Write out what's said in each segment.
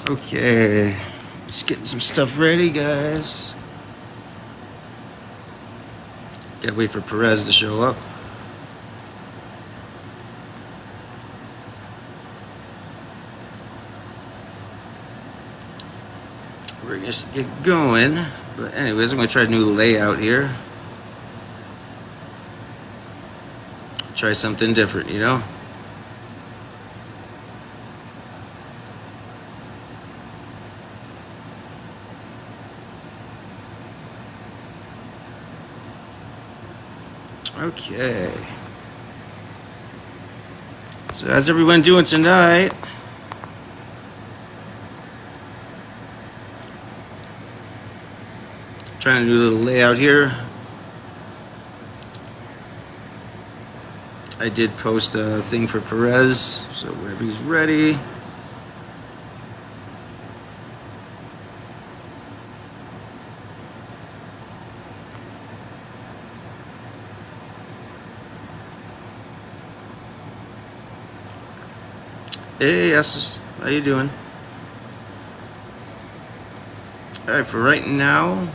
Okay, just getting some stuff ready, guys. Gotta wait for Perez to show up. We're gonna get going, but anyways, I'm gonna try a new layout here. Try something different, you know? Okay. So how's everyone doing tonight? Trying to do a little layout here. I did post a thing for Perez, so whenever he's ready. Hey, yes, how you doing? All right, for right now,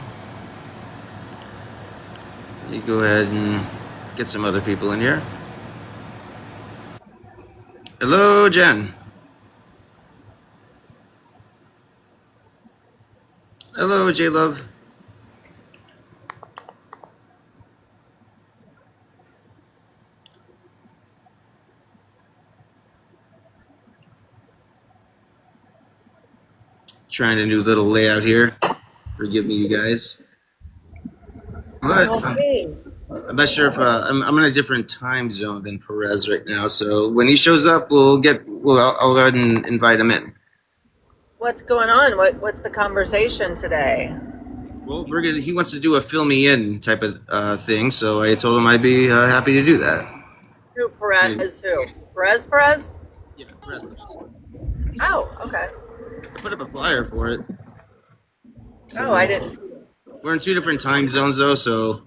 let me go ahead and get some other people in here. Hello, Jen. Hello, J-Love. Trying to do a little layout here. Forgive me, you guys. But I'm not sure if I'm in a different time zone than Perez right now. So when he shows up, I'll go ahead and invite him in. What's going on? What's the conversation today? Well, he wants to do a fill me in type of thing, so I told him I'd be happy to do that. Who, Perez? Who? Perez? Yeah, Perez. Oh, okay. I put up a flyer for it. So, I didn't. We're in two different time zones, though, so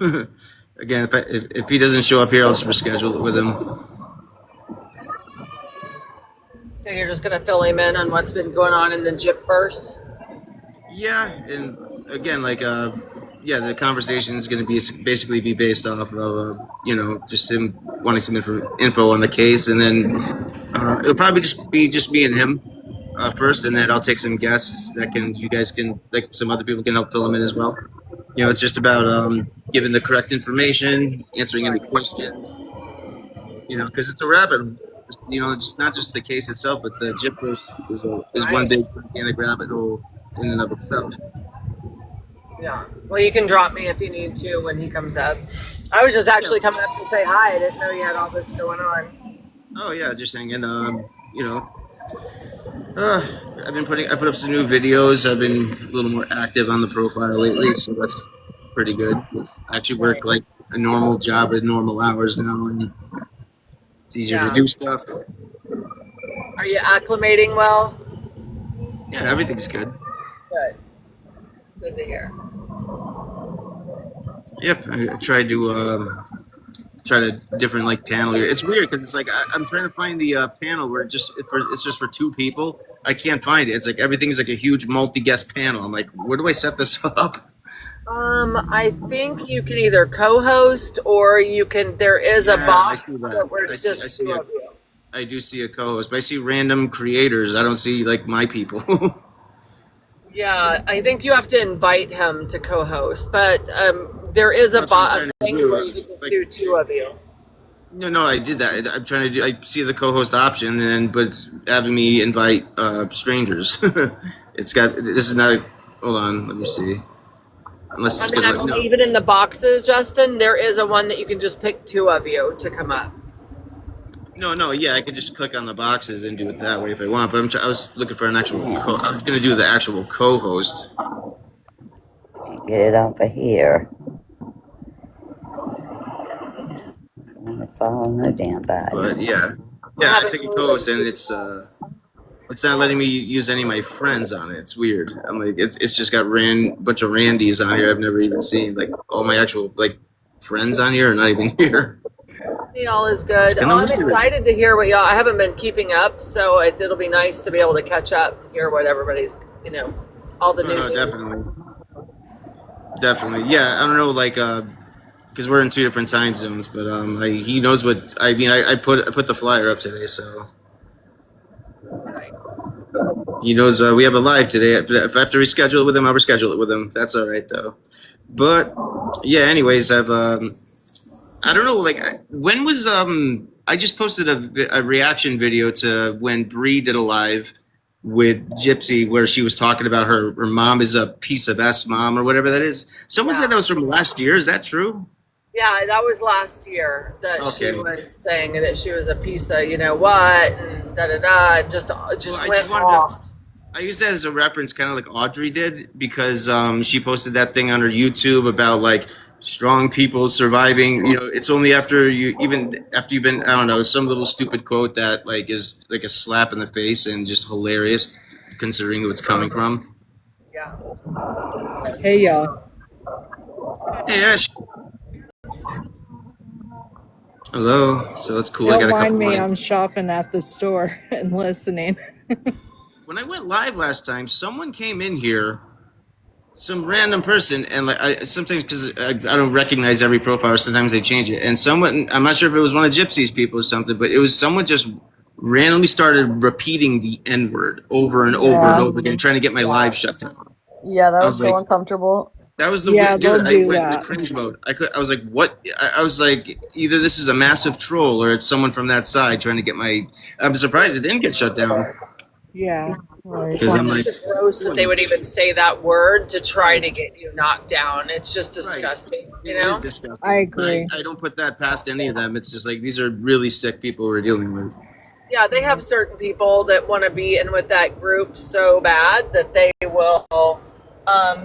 again, if he doesn't show up here, I'll just reschedule it with him. So you're just going to fill him in on what's been going on in the Gypverse? Yeah, and again, the conversation is going to basically be based off of just him wanting some info on the case, and then it'll probably just be me and him first, and then I'll take some guests that you guys can, like, some other people can help fill them in as well. It's just about giving the correct information, answering any questions. Because it's a rabbit. Just not just the case itself, but the Gypverse is one big gigantic rabbit hole in and of itself. Yeah. Well, you can drop me if you need to when he comes up. I was just actually coming up to say hi. I didn't know you had all this going on. Oh yeah, just hanging. I put up some new videos. I've been a little more active on the profile lately, so that's pretty good. I actually work like a normal job with normal hours now, and it's easier to do stuff. Are you acclimating well? Yeah, everything's good. Good. Good to hear. Yep, I tried to different like panel here. It's weird because it's like I'm trying to find the panel where it's just for two people. I can't find it. It's like everything's like a huge multi-guest panel. I'm like, where do I set this up? I think you can either co-host or you can. There is a box where it's just two of you. I do see a co-host, but I see random creators. I don't see like my people. Yeah, I think you have to invite him to co-host, but there is a thing where you can do two of you. No, I did that. I'm trying to do. I see the co-host option, but it's having me invite strangers. This is not. Hold on, let me see. Unless it's even in the boxes, Justyn, there is a one that you can just pick two of you to come up. No, yeah, I could just click on the boxes and do it that way if I want. But I was looking for an actual. I was going to do the actual co-host. Get it over here. I'm gonna follow no damn body. But yeah, I pick a co-host and it's not letting me use any of my friends on it. It's weird. I'm like, it's just got bunch of Randys on here I've never even seen. Like all my actual like friends on here are not even here. Hey, all is good. I'm excited to hear what y'all. I haven't been keeping up, so it'll be nice to be able to catch up and hear what everybody's, all the news. Definitely. Yeah, I don't know, like, because we're in 2 different time zones, but he knows what I mean. I put the flyer up today, so he knows we have a live today. If I have to reschedule it with him, I'll reschedule it with him. That's all right though. But yeah, anyways, I don't know, like, when was I just posted a reaction video to when Bree did a live with Gypsy where she was talking about her mom is a piece of S mom or whatever that is. Someone said that was from last year. Is that true? Yeah, that was last year that she was saying that she was a piece of what and just went off. I use that as a reference, kind of like Audrey did, because she posted that thing on her YouTube about like strong people surviving. It's only after you've been, I don't know, some little stupid quote that like is like a slap in the face and just hilarious considering who it's coming from. Yeah. Hey y'all. Hey Ash. Hello. So that's cool. Don't mind me. I'm shopping at the store and listening. When I went live last time, someone came in here, some random person, and like sometimes because I don't recognize every profile, sometimes they change it. And someone, I'm not sure if it was one of Gypsy's people or something, but it was someone just randomly started repeating the N word over and over and over again, trying to get my live shut down. Yeah, that was so uncomfortable. That was the dude. I went in cringe mode. I was like, what? I was like, either this is a massive troll or it's someone from that side trying to get my. I'm surprised it didn't get shut down. Yeah. Because I'm like, gross that they would even say that word to try to get you knocked down. It's just disgusting. It is disgusting. I agree. I don't put that past any of them. It's just like these are really sick people we're dealing with. Yeah, they have certain people that want to be in with that group so bad that they will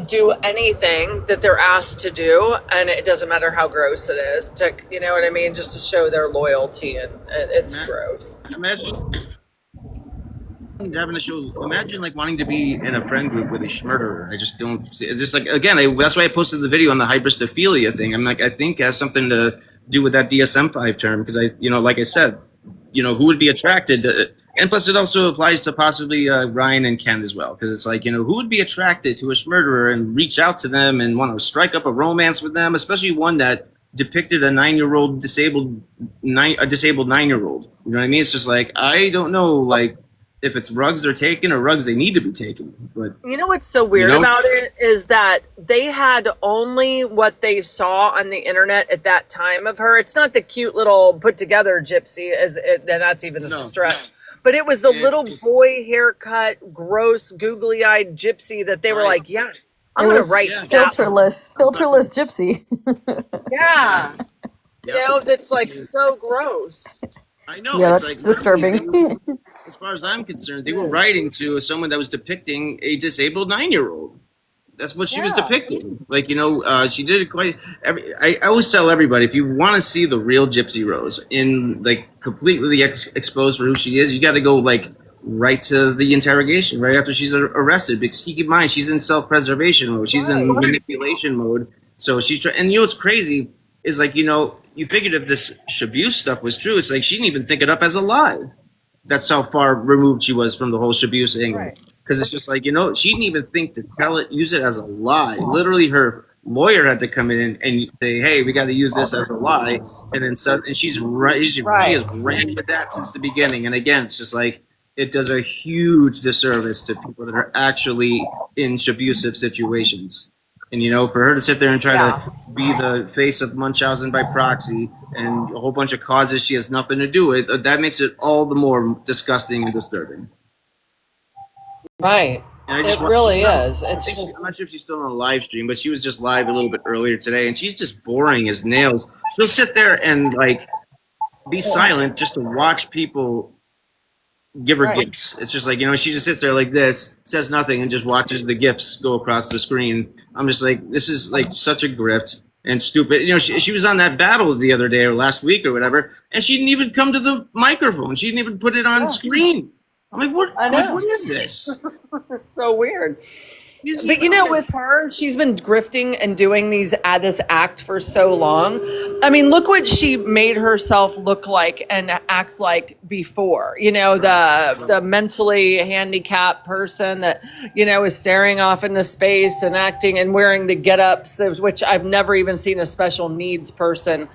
do anything that they're asked to do, and it doesn't matter how gross it is. To you know what I mean, just to show their loyalty, and it's gross. Imagine having a show. Imagine like wanting to be in a friend group with a schmurderer. I just don't. It's just like again. That's why I posted the video on the hybristophilia thing. I'm like, I think it has something to do with that DSM-5 term because like I said, who would be attracted to. And plus, it also applies to possibly Ryan and Ken as well, because it's like, who would be attracted to a murderer and reach out to them and want to strike up a romance with them, especially one that depicted a 9-year-old disabled 9-year-old. You know what I mean? It's just like, I don't know, like, if it's rugs they're taking or rugs they need to be taken. But what's so weird about it is that they had only what they saw on the internet at that time of her. It's not the cute little put together Gypsy, and that's even a stretch. But it was the little boy haircut, gross, googly eyed Gypsy that they were like, yeah, I'm gonna write filterless Gypsy. Yeah. That's like so gross. I know. Yeah, it's that's like disturbing. As far as I'm concerned, they were writing to someone that was depicting a disabled 9-year-old. That's what she was depicting. Like, she did it quite. I always tell everybody, if you want to see the real Gypsy Rose in like completely exposed for who she is, you got to go like right to the interrogation right after she's arrested. Because keep in mind, she's in self-preservation mode. She's in manipulation mode. So she's trying. And what's crazy is like, you figured if this Shabuse stuff was true, it's like she didn't even think it up as a lie. That's how far removed she was from the whole Shabuse angle. Because it's just like, she didn't even think to use it as a lie. Literally, her lawyer had to come in and say, hey, we got to use this as a lie. And then she's right. She has ran with that since the beginning. And again, it's just like, it does a huge disservice to people that are actually in Shabusive situations. And, for her to sit there and try to be the face of Munchausen by proxy and a whole bunch of causes she has nothing to do with, that makes it all the more disgusting and disturbing. Right. It really is. I'm not sure if she's still on a live stream, but she was just live a little bit earlier today, and she's just boring as nails. She'll sit there and, like, be silent just to watch people give her gifts. It's just like, she just sits there like this, says nothing, and just watches the gifts go across the screen. I'm just like, this is like such a grift and stupid. She was on that battle the other day or last week or whatever, and she didn't even come to the microphone. She didn't even put it on screen. I'm like, what is this? So weird. But with her, she's been grifting and doing this act for so long. I mean, look what she made herself look like and act like before. The mentally handicapped person that is staring off into space and acting and wearing the get-ups, which I've never even seen a special needs person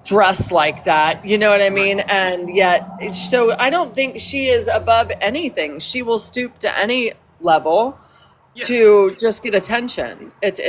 dressed like that. You know what I mean? And yet, so I don't think she is above anything. She will stoop to any level to just get attention. It's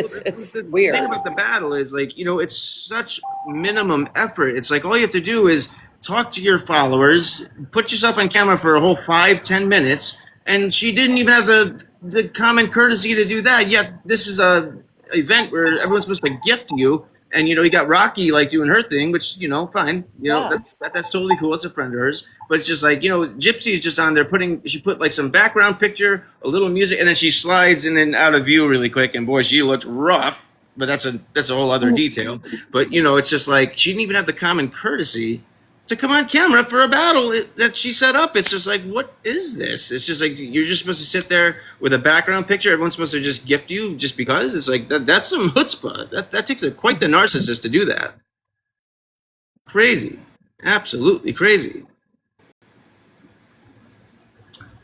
weird. The thing about the battle is it's such minimum effort. It's like all you have to do is talk to your followers, put yourself on camera for a whole 5-10 minutes, and she didn't even have the common courtesy to do that. Yet this is a event where everyone's supposed to gift you. And you got Rocky doing her thing, which fine. That's totally cool. It's a friend of hers, but it's just Gypsy's just on there she put some background picture, a little music, and then she slides in and out of view really quick. And boy, she looked rough. But that's a whole other detail. But it's just she didn't even have the common courtesy to come on camera for a battle that she set up. It's just what is this? It's just you're just supposed to sit there with a background picture. Everyone's supposed to just gift you just because. It's that's some chutzpah. That takes quite the narcissist to do that. Crazy, absolutely crazy.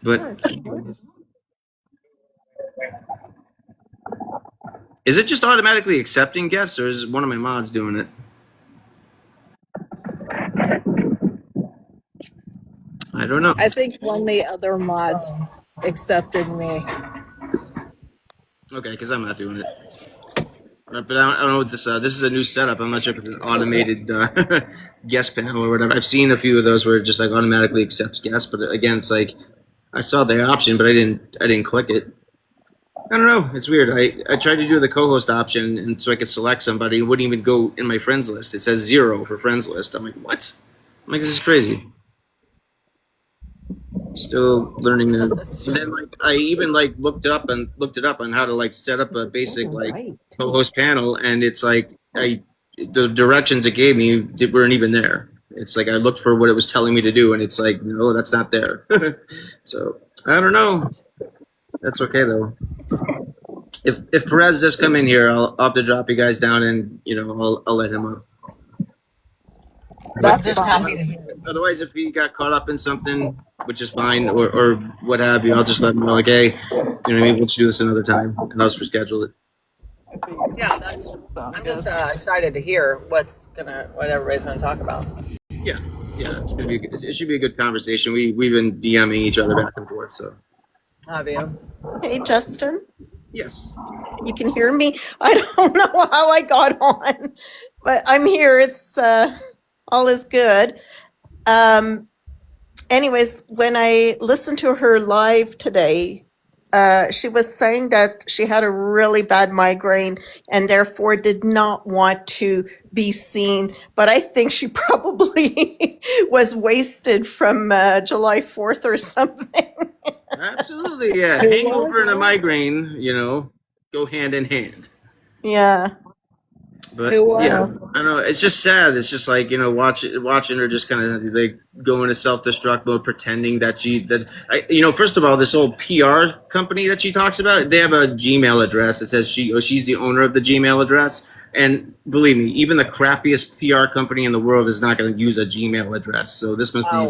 But is it just automatically accepting guests, or is one of my mods doing it? I don't know. I think one of the other mods accepted me. Okay, because I'm not doing it. But I don't know what this. This is a new setup. I'm not sure if it's an automated guest panel or whatever. I've seen a few of those where it just automatically accepts guests. But again, it's I saw the option, but I didn't click it. I don't know. It's weird. I tried to do the co-host option, and so I could select somebody. It wouldn't even go in my friends list. It says 0 for friends list. I'm like, what? I'm like, this is crazy. Still learning that. And then I even looked it up on how to set up a basic co-host panel, and it's the directions it gave me weren't even there. It's I looked for what it was telling me to do, and it's no, that's not there. So I don't know. That's okay though. If Perez does come in here, I'll have to drop you guys down, and I'll let him up. That's just happy to hear. Otherwise, if he got caught up in something, which is fine, or what have you, I'll just let him know, hey, maybe let's do this another time, and I'll just reschedule it. Yeah, I'm just excited to hear what everybody's gonna talk about. Yeah, it should be a good conversation. We've been DMing each other back and forth, so. Have you? Hey, Justyn. Yes. You can hear me? I don't know how I got on, but I'm here. It's all is good. Anyways, when I listened to her live today, she was saying that she had a really bad migraine and therefore did not want to be seen. But I think she probably was wasted from July 4th or something. Absolutely, yeah. Hangover and a migraine, go hand in hand. Yeah. But yeah, I don't know. It's just sad. It's just watching her just kind of go into self-destruct mode, pretending that first of all, this whole PR company that she talks about, they have a Gmail address. It says she's the owner of the Gmail address. And believe me, even the crappiest PR company in the world is not going to use a Gmail address. So this must be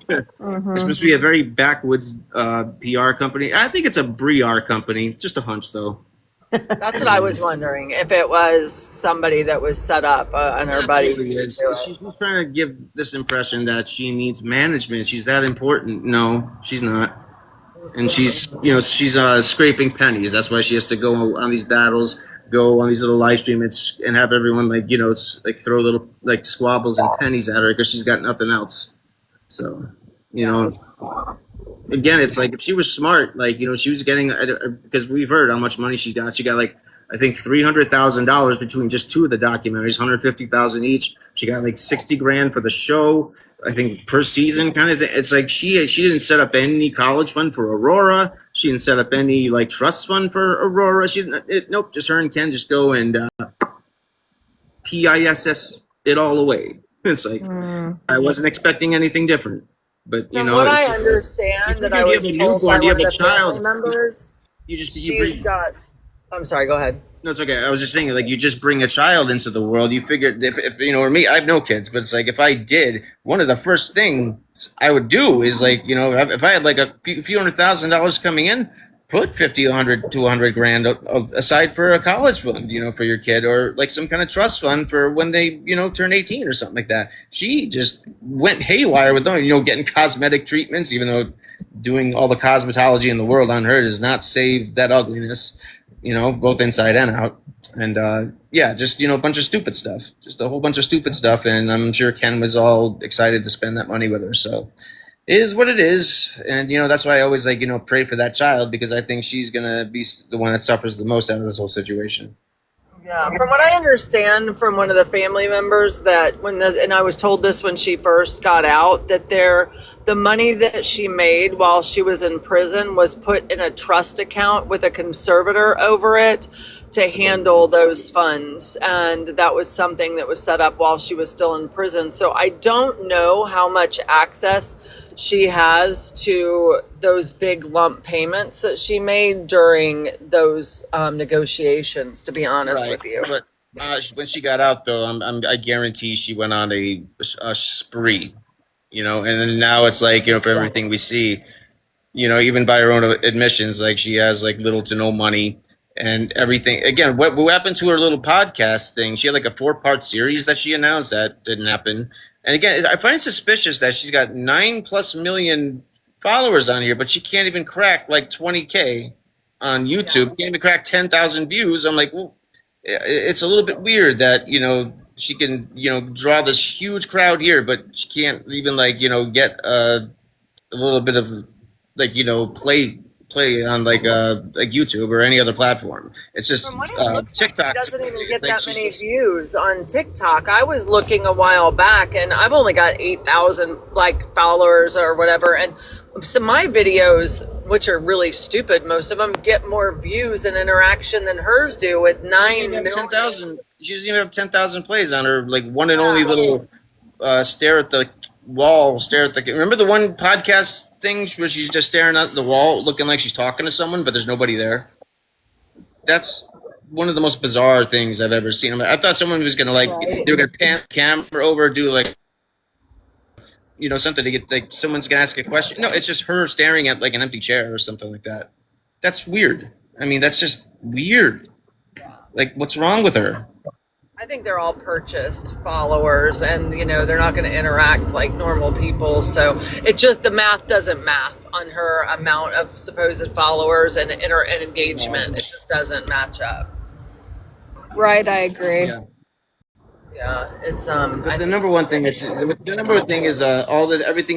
this must be a very backwoods PR company. I think it's a BRIAR company. Just a hunch, though. That's what I was wondering, if it was somebody that was set up on her buddy. She's trying to give this impression that she needs management. She's that important. No, she's not. And she's scraping pennies. That's why she has to go on these battles, go on these little live streams, and have everyone throw little squabbles and pennies at her because she's got nothing else. So, again, it's if she was smart, she was getting, because we've heard how much money she got. She got I think $300,000 between just two of the documentaries, $150,000 each. She got $60,000 for the show, I think, per season kind of thing. It's she didn't set up any college fund for Aurora. She didn't set up any trust fund for Aurora. She didn't. Nope, just her and Ken just go and PISS it all away. It's I wasn't expecting anything different. But I understand that I was told by one of the family members she's got. I'm sorry. Go ahead. No, it's okay. I was just saying, like, you just bring a child into the world. You figure, if you know, or me, I have no kids, but it's like if I did, one of the first things I would do is like, you know, if I had like a few $100,000 coming in, put 50, 100 to 100 grand aside for a college fund, you know, for your kid, or like some kind of trust fund for when they, you know, turn 18 or something like that. She just went haywire with them, you know, getting cosmetic treatments, even though doing all the cosmetology in the world on her does not save that ugliness, you know, both inside and out. And yeah, just, you know, a bunch of stupid stuff, just a whole bunch of stupid stuff. And I'm sure Ken was all excited to spend that money with her. So it is what it is. And, you know, that's why I always, like, you know, pray for that child, because I think she's going to be the one that suffers the most out of this whole situation. Yeah, from what I understand from one of the family members, that and I was told this when she first got out, that the money that she made while she was in prison was put in a trust account with a conservator over it to handle those funds, and that was something that was set up while she was still in prison. So I don't know how much access she has to those big lump payments that she made during those negotiations, to be honest with you. But when she got out, though, I guarantee she went on a spree, you know. And then now it's like, you know, for everything we see, you know, even by her own admissions, like she has like little to no money and everything. Again, what happened to her little podcast thing? She had like a 4-part series that she announced. That didn't happen. And again, I find it suspicious that she's got 9+ million followers on here, but she can't even crack like 20K on YouTube. Can't even crack 10,000 views. I'm like, well, it's a little bit weird that, you know, she can, you know, draw this huge crowd here, but she can't even, like, you know, get a little bit of, like, you know, play on like YouTube or any other platform. It's just From what it looks TikTok. Like, she doesn't even get that many views on TikTok. I was looking a while back, and I've only got 8,000 like followers or whatever. And so my videos, which are really stupid, most of them get more views and interaction than hers do with 9 million. 10,000. She doesn't even have 10,000 plays on her like one and only little stare at the wall, remember the one podcast thing where she's just staring at the wall looking like she's talking to someone, but there's nobody there? That's one of the most bizarre things I've ever seen. I thought someone was gonna, like, they were gonna pan the camera over, do like, you know, something to get, like, someone's gonna ask a question. No, it's just her staring at like an empty chair or something like that. That's weird. I mean, that's just weird. Like, what's wrong with her? I think they're all purchased followers, and, you know, they're not going to interact like normal people. So it just, the math doesn't math on her amount of supposed followers and engagement. It just doesn't match up. Right, I agree. Yeah, it's But the number one thing is everything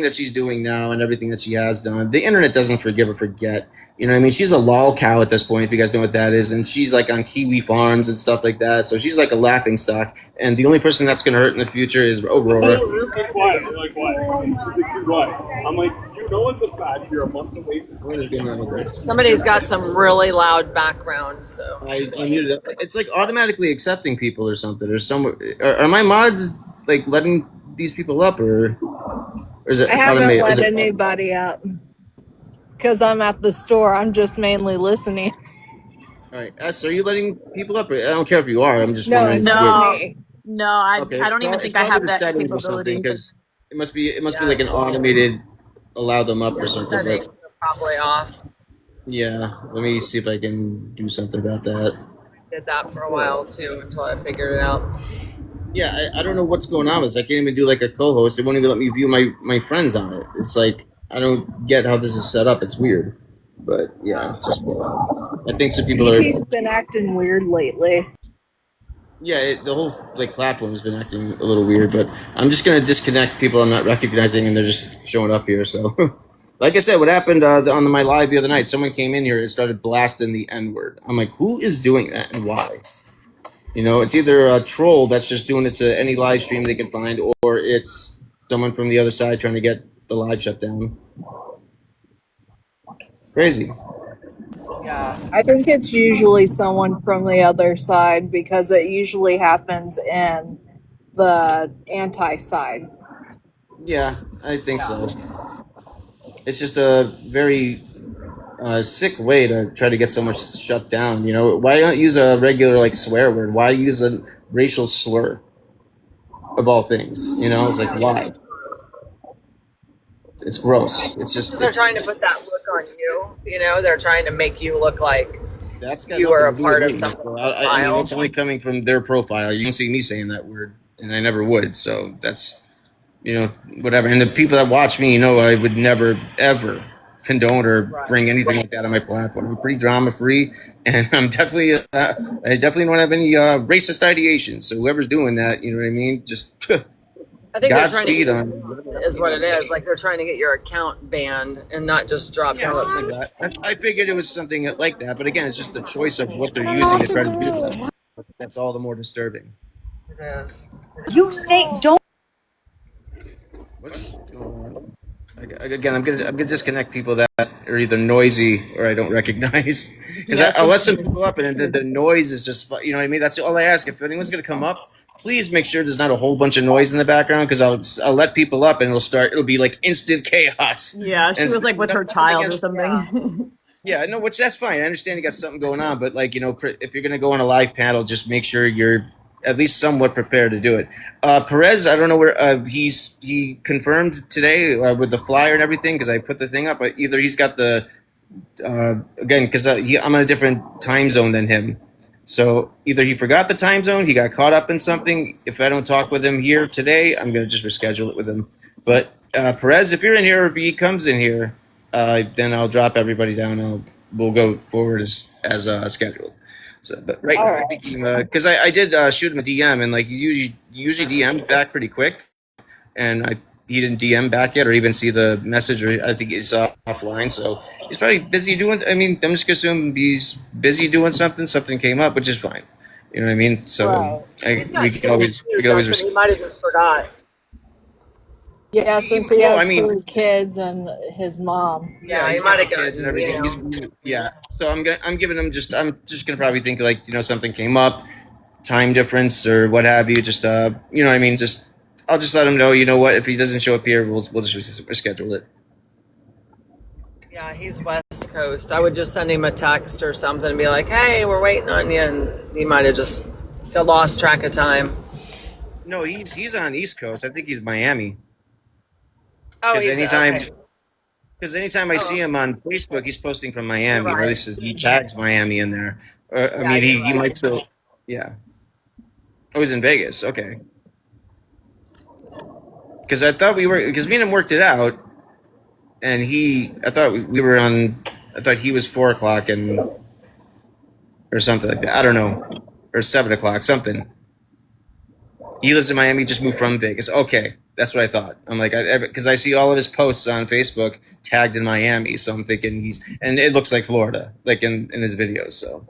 that she's doing now and everything that she has done. The internet doesn't forgive or forget. You know what I mean? She's a lol cow at this point, if you guys know what that is, and she's like on Kiwi Farms and stuff like that. So she's like a laughing stock, and the only person that's going to hurt in the future is Aurora. Be quiet. They're like, why? Be quiet. I'm like, you know it's a fact. You're a month away from somebody's got some really loud background. So I muted it. It's like automatically accepting people or something, or some. Are my mods like letting these people up, or is it? I haven't let anybody up because I'm at the store. I'm just mainly listening. All right, S, are you letting people up? I don't care if you are. I'm just No, wondering. No, I don't even think I have that capability. Because it must be like an automated allow them up or something. Settings are probably off. Yeah, let me see if I can do something about that. Did that for a while too until I figured it out. Yeah, I don't know what's going on with this. I can't even do like a co-host. It won't even let me view my friends on it. It's like, I don't get how this is set up. It's weird. But yeah, just I think some people BT's been acting weird lately. Yeah, the whole like platform has been acting a little weird. But I'm just gonna disconnect people I'm not recognizing, and they're just showing up here. So, like I said, what happened on my live the other night? Someone came in here and started blasting the N-word. I'm like, who is doing that and why? You know, it's either a troll that's just doing it to any live stream they can find, or it's someone from the other side trying to get the live shut down. Crazy. Yeah. I think it's usually someone from the other side because it usually happens in the anti-side. Yeah, I think so. It's just a very sick way to try to get so much shut down. You know, why don't use a regular like swear word? Why use a racial slur of all things? You know, it's like why? It's gross. It's just they're trying to put that look on you. You know, they're trying to make you look like that's got you are a nothing to do part with of me. something. So I mean, it's only coming from their profile. You don't see me saying that word, and I never would. So that's, you know, whatever. And the people that watch me, you know, I would never ever condone or bring anything like that on my platform. I'm pretty drama free, and I'm definitely I definitely don't have any racist ideation. So whoever's doing that, you know what I mean, just I think Godspeed they're on trying to is what it is. Like they're trying to get your account banned and not just dropped. yeah, something like that. I figured it was something like that, but again, it's just the choice of what they're using to try to do that. That's all the more disturbing. You say don't. What's going on? Again, I'm gonna disconnect people that are either noisy or I don't recognize, because I'll let some people up, and the noise is just, you know what I mean. That's all I ask. If anyone's gonna come up, please make sure there's not a whole bunch of noise in the background, because I'll let people up and it'll be like instant chaos. Yeah, she was like with her child or something. Yeah, no, which that's fine. I understand you got something going on, but like, you know, if you're gonna go on a live panel, just make sure you're at least somewhat prepared to do it. Perez, I don't know where he confirmed today with the flyer and everything, because I put the thing up. But either he's got the again, because I'm in a different time zone than him, so either he forgot the time zone, he got caught up in something. If I don't talk with him here today, I'm gonna just reschedule it with him. But Perez, if you're in here, or if he comes in here, then I'll drop everybody down. We'll go forward as scheduled. So, but right now, I think because I did shoot him a DM, and like he usually DMs back pretty quick, and he didn't DM back yet or even see the message, or I think he's offline, so he's probably busy doing. I mean, I'm just gonna assume he's busy doing something. Something came up, which is fine. You know what I mean? So we can always. He might have just forgot. Yeah, since he has 3 kids and his mom. Yeah, he might have kids and everything. Yeah, so I'm giving him I'm just gonna probably think like, you know, something came up, time difference or what have you. Just you know what I mean. I'll just let him know. You know what? If he doesn't show up here, we'll just reschedule it. Yeah, he's West Coast. I would just send him a text or something and be like, "Hey, we're waiting on you," and he might have just lost track of time. No, he's on East Coast. I think he's Miami. Oh, because anytime I see him on Facebook, he's posting from Miami. Right. Or at least he tags Miami in there. I mean, he might still. Yeah. Oh, he's in Vegas. Okay. Because I thought because me and him worked it out, and I thought we were on. I thought he was 4:00 and or something like that. I don't know, or 7:00 something. He lives in Miami, just moved from Vegas. Okay, that's what I thought. I'm like, because I see all of his posts on Facebook tagged in Miami, so I'm thinking and it looks like Florida, like in his videos. So,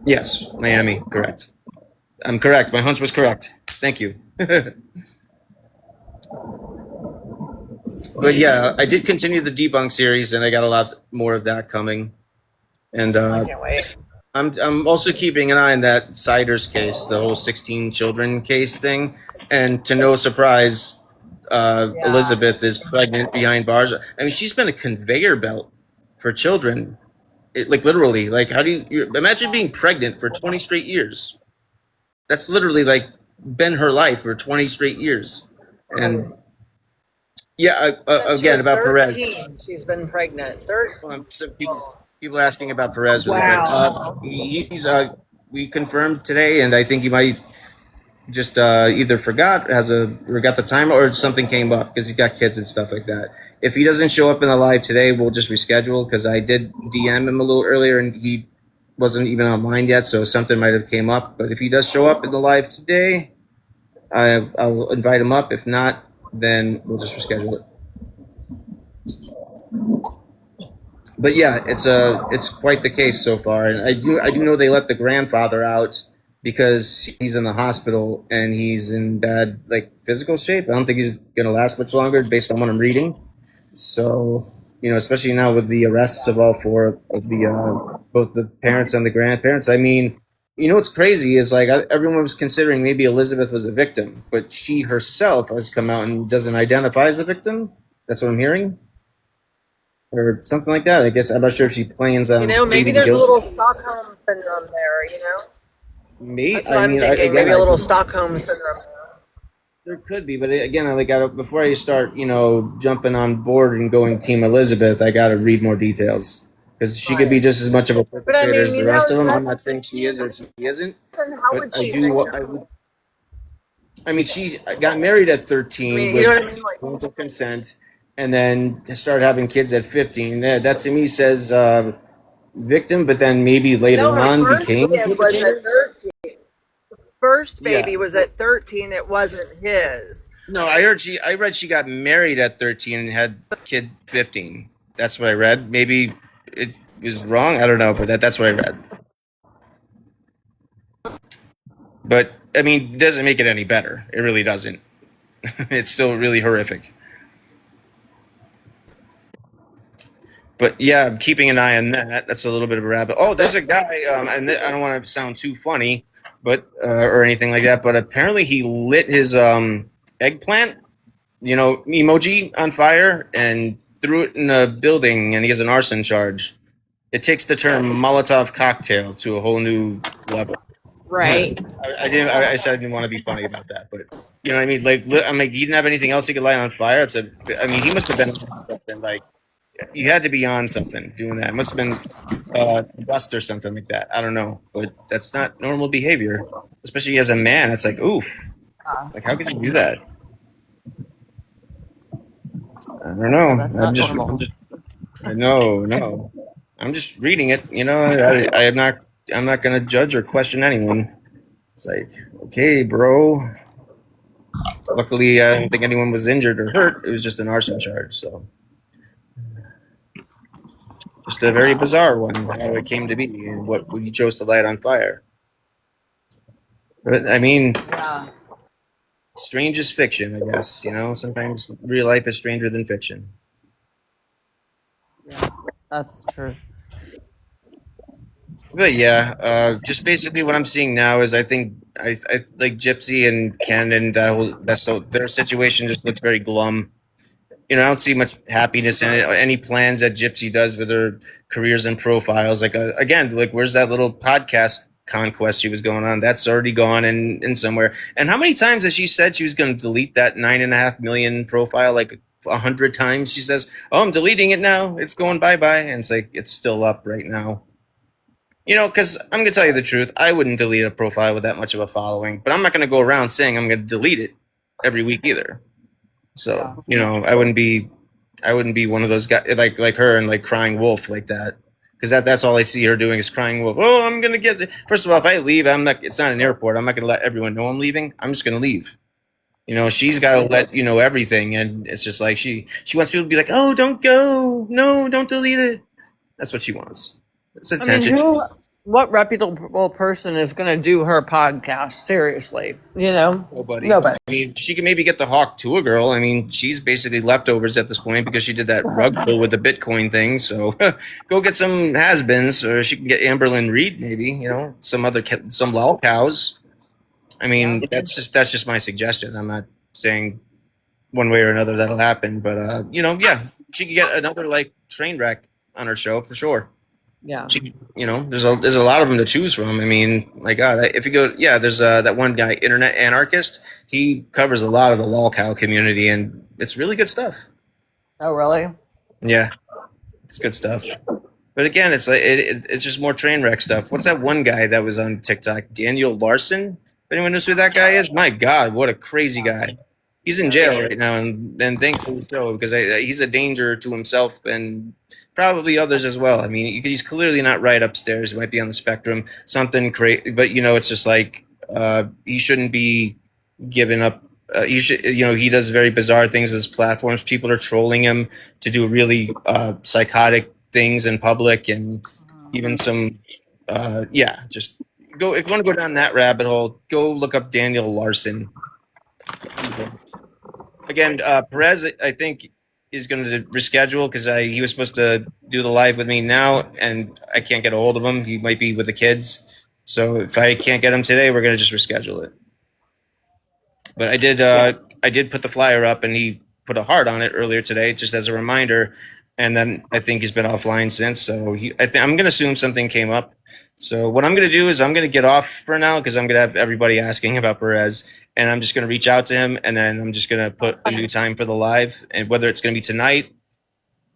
yes, Miami, correct. I'm correct. My hunch was correct. Thank you. But yeah, I did continue the debunk series, and I got a lot more of that coming. And I can't wait. I'm also keeping an eye on that Siders case, the whole 16 children case thing, and to no surprise, Elizabeth is pregnant behind bars. I mean, she's been a conveyor belt for children, like literally. Like, how do you imagine being pregnant for 20 straight years? That's literally like been her life for 20 straight years, and yeah, again about 13, Perez. She's been pregnant. 13. So people are asking about Perez. Wow. We confirmed today, and I think he might just either forgot the time, or something came up because he's got kids and stuff like that. If he doesn't show up in the live today, we'll just reschedule, because I did DM him a little earlier and he wasn't even online yet, so something might have came up. But if he does show up in the live today, I'll invite him up. If not, then we'll just reschedule it. But yeah, it's quite the case so far, and I do know they let the grandfather out because he's in the hospital and he's in bad physical shape. I don't think he's gonna last much longer based on what I'm reading. So, you know, especially now with the arrests of all 4 of the both the parents and the grandparents. I mean, you know what's crazy is everyone was considering maybe Elizabeth was a victim, but she herself has come out and doesn't identify as a victim. That's what I'm hearing. or something like that. I guess I'm not sure if she plans on maybe pleading there's a guilty. little Stockholm syndrome there. That's what I I'm mean, thinking. again, Maybe a little Stockholm syndrome. there could be, but again, before I start, jumping on board and going Team Elizabeth, I got to read more details because she could be just as much of a But I perpetrator mean, as the rest of them. I'm not saying she is or she isn't, how but would I she do. think? I mean, she got married at 13 You know with what I mean? parental consent, and then started having kids at 15. That to me says victim, but then maybe later No, her on first became a kid was perpetrator. at 13. First Yeah. baby was at 13. It wasn't his. No, I read she got married at 13 and had kid 15. That's what I read. Maybe it was wrong. I don't know, but that's what I read. But I mean, it doesn't make it any better. It really doesn't. It's still really horrific. But yeah, I'm keeping an eye on that. That's a little bit of a rabbit. Oh, there's a guy, and I don't want to sound too funny, but or anything like that. But apparently, he lit his eggplant, emoji on fire and threw it in a building, and he has an arson charge. It takes the term Molotov cocktail to a whole new level. Right. I didn't. I said I didn't want to be funny about that, but you know what I mean. Like, I'm like, you didn't have anything else you could light on fire. I mean, he must have been on something. Like, you had to be on something doing that. It must have been rust or something like that. I don't know, but that's not normal behavior, especially as a man. It's like, oof, like how could you do that? I don't know. I know, no. I'm just reading it. I'm not going to judge or question anyone. It's like, okay, bro. Luckily, I don't think anyone was injured or hurt. It was just an arson charge. So, just a very bizarre one, how it came to be and what we chose to light on fire. But I mean, strange is fiction, I guess. Sometimes real life is stranger than fiction. That's true. But yeah, just basically what I'm seeing now is I think I like Gypsy and Ken and their situation just looks very glum. I don't see much happiness in it. Any plans that Gypsy does with her careers and profiles, like again, like where's that little podcast conquest she was going on? That's already gone in somewhere. And how many times has she said she was going to delete that 9.5 million profile? Like 100 times she says, "Oh, I'm deleting it now. It's going bye bye," and it's like it's still up right now. Because I'm going to tell you the truth. I wouldn't delete a profile with that much of a following, but I'm not going to go around saying I'm going to delete it every week either. So, I wouldn't be one of those guys like her and like crying wolf like that. Because that's all I see her doing is crying wolf. Oh, I'm going to get First of all, if I leave, it's not an airport. I'm not going to let everyone know I'm leaving. I'm just going to leave. She's got to let everything. And it's just like she wants people to be like, oh, don't go. No, don't delete it. That's what she wants. It's attention. What reputable person is going to do her podcast? Seriously, Nobody. I mean, she can maybe get the hawk to a girl. I mean, she's basically leftovers at this point because she did that rug pull with the Bitcoin thing. So go get some has-beens, or she can get Amberlynn Reed, maybe. Some lol cows. I mean, that's just my suggestion. I'm not saying one way or another that'll happen, but she could get another like train wreck on her show for sure. Yeah. There's a lot of them to choose from. I mean, my God, if you go, there's that one guy, Internet Anarchist. He covers a lot of the lolcow community, and it's really good stuff. Oh, really? Yeah, it's good stuff. But again, it's like it's just more train wreck stuff. What's that one guy that was on TikTok? Daniel Larson. If anyone knows who that guy is, my God, what a crazy guy. He's in jail right now, and thankfully so, because he's a danger to himself and probably others as well. I mean, he's clearly not right upstairs. He might be on the spectrum, something crazy. But it's just like he shouldn't be given up. He should, he does very bizarre things with his platforms. People are trolling him to do really psychotic things in public, and even some, just go if you want to go down that rabbit hole. Go look up Daniel Larson. Again, Perez, I think, is going to reschedule because he was supposed to do the live with me now, and I can't get a hold of him. He might be with the kids. So if I can't get him today, we're going to just reschedule it. But I did put the flyer up, and he put a heart on it earlier today, just as a reminder. and then I think he's been offline since. So I'm going to assume something came up. So what I'm going to do is I'm going to get off for now because I'm going to have everybody asking about Perez, and I'm just going to reach out to him, and then I'm just going to put a new time for the live, and whether it's going to be tonight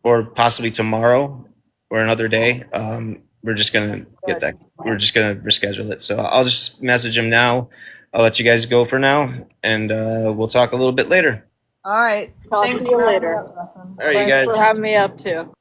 or possibly tomorrow or another day, we're just going to get that. We're just going to reschedule it. So I'll just message him now. I'll let you guys go for now, and we'll talk a little bit later. All right. Talk Thanks to you for later. All right, Thanks you guys. for having me up too.